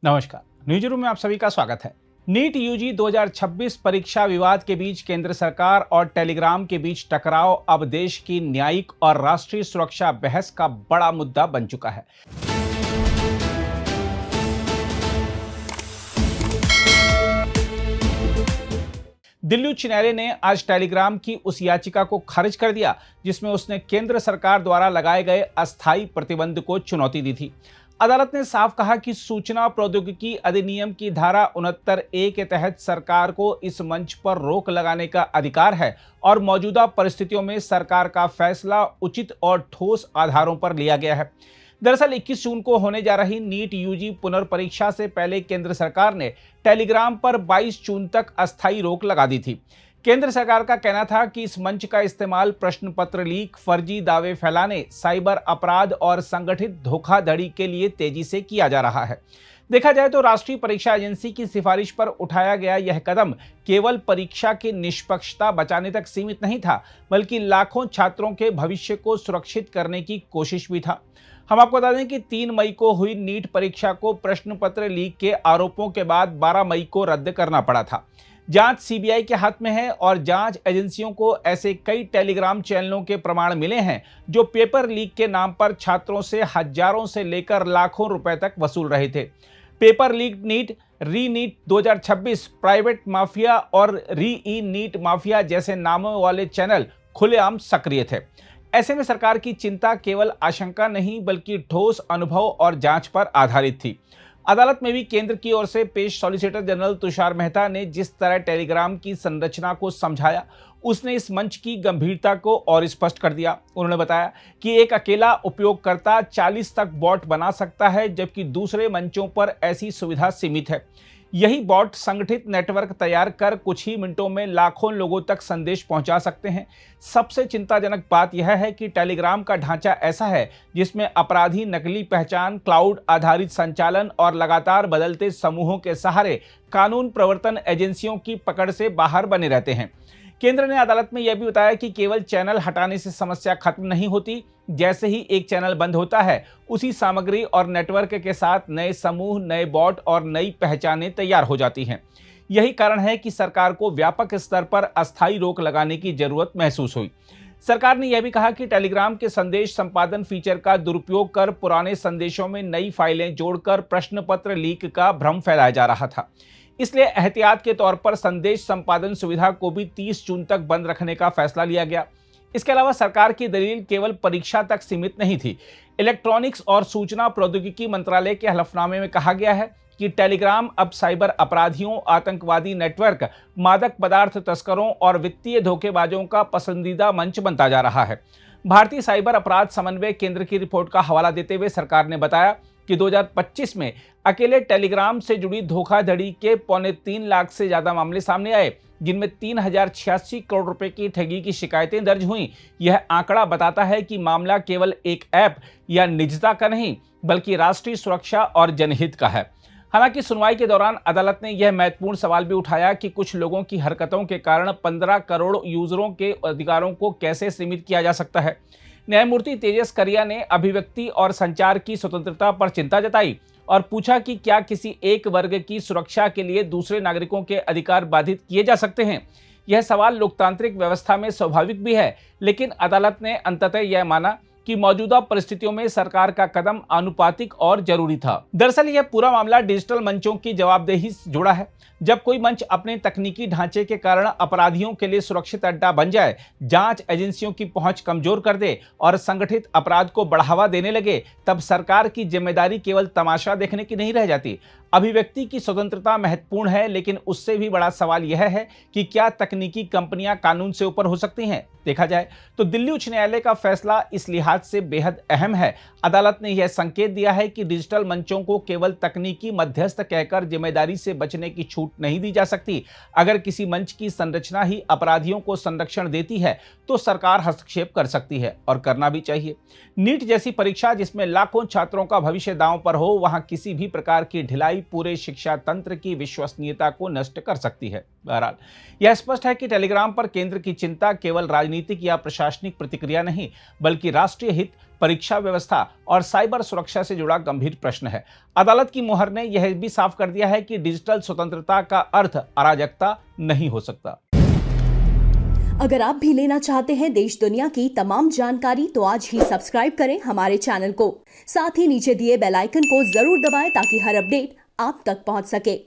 नमस्कार, news room में आप सभी का स्वागत है। नीट यूजी 2026 परीक्षा विवाद के बीच केंद्र सरकार और टेलीग्राम के बीच टकराव अब देश की न्यायिक और राष्ट्रीय सुरक्षा बहस का बड़ा मुद्दा बन चुका है। दिल्ली उच्च न्यायालय ने आज टेलीग्राम की उस याचिका को खारिज कर दिया जिसमें उसने केंद्र सरकार द्वारा लगाए गए अस्थायी प्रतिबंध को चुनौती दी थी। अदालत ने साफ कहा कि सूचना प्रौद्योगिकी अधिनियम की धारा 69A के तहत सरकार को इस मंच पर रोक लगाने का अधिकार है और मौजूदा परिस्थितियों में सरकार का फैसला उचित और ठोस आधारों पर लिया गया है। दरअसल 21 जून को होने जा रही नीट यूजी पुनर्परीक्षा से पहले केंद्र सरकार ने टेलीग्राम पर 22 जून तक अस्थायी रोक लगा दी थी। केंद्र सरकार का कहना था कि इस मंच का इस्तेमाल प्रश्न पत्र लीक, फर्जी दावे फैलाने, साइबर अपराध और संगठित धोखाधड़ी के लिए तेजी से किया जा रहा है। देखा जाए तो राष्ट्रीय परीक्षा एजेंसी की सिफारिश पर उठाया गया यह कदम केवल परीक्षा की निष्पक्षता बचाने तक सीमित नहीं था, बल्कि लाखों छात्रों के भविष्य को सुरक्षित करने की कोशिश भी था। हम आपको बता दें कि 3 मई को हुई नीट परीक्षा को प्रश्न पत्र लीक के आरोपों के बाद 12 मई को रद्द करना पड़ा था। जांच सीबीआई के हाथ में है और जांच एजेंसियों को ऐसे कई टेलीग्राम चैनलों के प्रमाण मिले हैं जो पेपर लीक के नाम पर छात्रों से हजारों से लेकर लाखों रुपए तक वसूल रहे थे। पेपर लीक नीट, री नीट 2026, प्राइवेट माफिया और री ई नीट माफिया जैसे नामों वाले चैनल खुलेआम सक्रिय थे। ऐसे में सरकार की चिंता केवल आशंका नहीं बल्कि ठोस अनुभव और जांच पर आधारित थी। अदालत में भी केंद्र की ओर से पेश सॉलिसिटर जनरल तुषार मेहता ने जिस तरह टेलीग्राम की संरचना को समझाया, उसने इस मंच की गंभीरता को और स्पष्ट कर दिया। उन्होंने बताया कि एक अकेला उपयोगकर्ता 40 तक बॉट बना सकता है, जबकि दूसरे मंचों पर ऐसी सुविधा सीमित है। यही बॉट संगठित नेटवर्क तैयार कर कुछ ही मिनटों में लाखों लोगों तक संदेश पहुंचा सकते हैं। सबसे चिंताजनक बात यह है कि टेलीग्राम का ढांचा ऐसा है जिसमें अपराधी नकली पहचान, क्लाउड आधारित संचालन और लगातार बदलते समूहों के सहारे कानून प्रवर्तन एजेंसियों की पकड़ से बाहर बने रहते हैं। केंद्र ने अदालत में यह भी बताया कि केवल चैनल हटाने से समस्या खत्म नहीं होती। जैसे ही एक चैनल बंद होता है, उसी सामग्री और नेटवर्क के साथ नए समूह, नए बॉट और नई पहचानें तैयार हो जाती हैं। यही कारण है कि सरकार को व्यापक स्तर पर अस्थायी रोक लगाने की जरूरत महसूस हुई। सरकार ने यह भी कहा कि टेलीग्राम के संदेश संपादन फीचर का दुरुपयोग कर पुराने संदेशों में नई फाइलें जोड़कर प्रश्न पत्र लीक का भ्रम फैलाया जा रहा था। इसलिए एहतियात के तौर पर संदेश संपादन सुविधा को भी 30 जून तक बंद रखने का फैसला लिया गया। इसके अलावा सरकार की दलील केवल परीक्षा तक सीमित नहीं थी। इलेक्ट्रॉनिक्स और सूचना प्रौद्योगिकी मंत्रालय के हलफनामे में कहा गया है कि टेलीग्राम अब साइबर अपराधियों, आतंकवादी नेटवर्क, मादक पदार्थ तस्करों और वित्तीय धोखेबाजों का पसंदीदा मंच बनता जा रहा है। भारतीय साइबर अपराध समन्वय केंद्र की रिपोर्ट का हवाला देते हुए सरकार ने बताया कि 2025 में अकेले टेलीग्राम से जुड़ी धोखाधड़ी के 3.25 लाख से ज्यादा मामले सामने आए, जिनमें 3086 करोड़ रुपए की ठगी की शिकायतें दर्ज हुईं। यह आंकड़ा बताता है कि मामला केवल एक ऐप या निजता का नहीं, बल्कि राष्ट्रीय सुरक्षा और जनहित का है। हालांकि सुनवाई के दौरान अदालत ने यह महत्वपूर्ण सवाल भी उठाया कि कुछ लोगों की हरकतों के कारण 15 करोड़ यूजरों के अधिकारों को कैसे सीमित किया जा सकता है। न्यायमूर्ति तेजस करिया ने अभिव्यक्ति और संचार की स्वतंत्रता पर चिंता जताई और पूछा कि क्या किसी एक वर्ग की सुरक्षा के लिए दूसरे नागरिकों के अधिकार बाधित किए जा सकते हैं। यह सवाल लोकतांत्रिक व्यवस्था में स्वाभाविक भी है, लेकिन अदालत ने अंततः यह माना कि मौजूदा परिस्थितियों में सरकार का कदम आनुपातिक और जरूरी था। दरअसल यह पूरा मामला डिजिटल मंचों की जवाबदेही से जुड़ा है। जब कोई मंच अपने तकनीकी ढांचे के कारण अपराधियों के लिए सुरक्षित अड्डा बन जाए, जांच एजेंसियों की पहुंच कमजोर कर दे और संगठित अपराध को बढ़ावा देने लगे, तब सरकार की जिम्मेदारी केवल तमाशा देखने की नहीं रह जाती। अभिव्यक्ति की स्वतंत्रता महत्वपूर्ण है, लेकिन उससे भी बड़ा सवाल यह है कि क्या तकनीकी कंपनियां कानून से ऊपर हो सकती हैं। देखा जाए तो दिल्ली उच्च न्यायालय का फैसला इस लिहाज से बेहद अहम है। अदालत ने यह संकेत दिया है कि डिजिटल मंचों को केवल तकनीकी मध्यस्थ कहकर जिम्मेदारी से बचने की छूट नहीं दी जा सकती। अगर किसी मंच की संरचना ही अपराधियों को संरक्षण देती है तो सरकार हस्तक्षेप कर सकती है और करना भी चाहिए। नीट जैसी परीक्षा जिसमें लाखों छात्रों का भविष्य दांव पर हो, वहां किसी भी प्रकार की ढिलाई पूरे शिक्षा तंत्र की विश्वसनीयता को नष्ट कर सकती है। बहरहाल यह स्पष्ट है कि टेलीग्राम पर केंद्र की चिंता केवल राजनीतिक या प्रशासनिक प्रतिक्रिया नहीं, बल्कि राष्ट्रीय हित, परीक्षा व्यवस्था और साइबर सुरक्षा से जुड़ा गंभीर प्रश्न है। अदालत की मोहर ने यह भी साफ कर दिया है कि डिजिटल स्वतंत्रता का अर्थ अराजकता नहीं हो सकता। अगर आप भी लेना चाहते हैं देश दुनिया की तमाम जानकारी तो आज ही सब्सक्राइब करें हमारे चैनल को। साथ ही नीचे दिए बेल आइकन को जरूर दबाएं ताकि हर अपडेट आप तक पहुंच सके।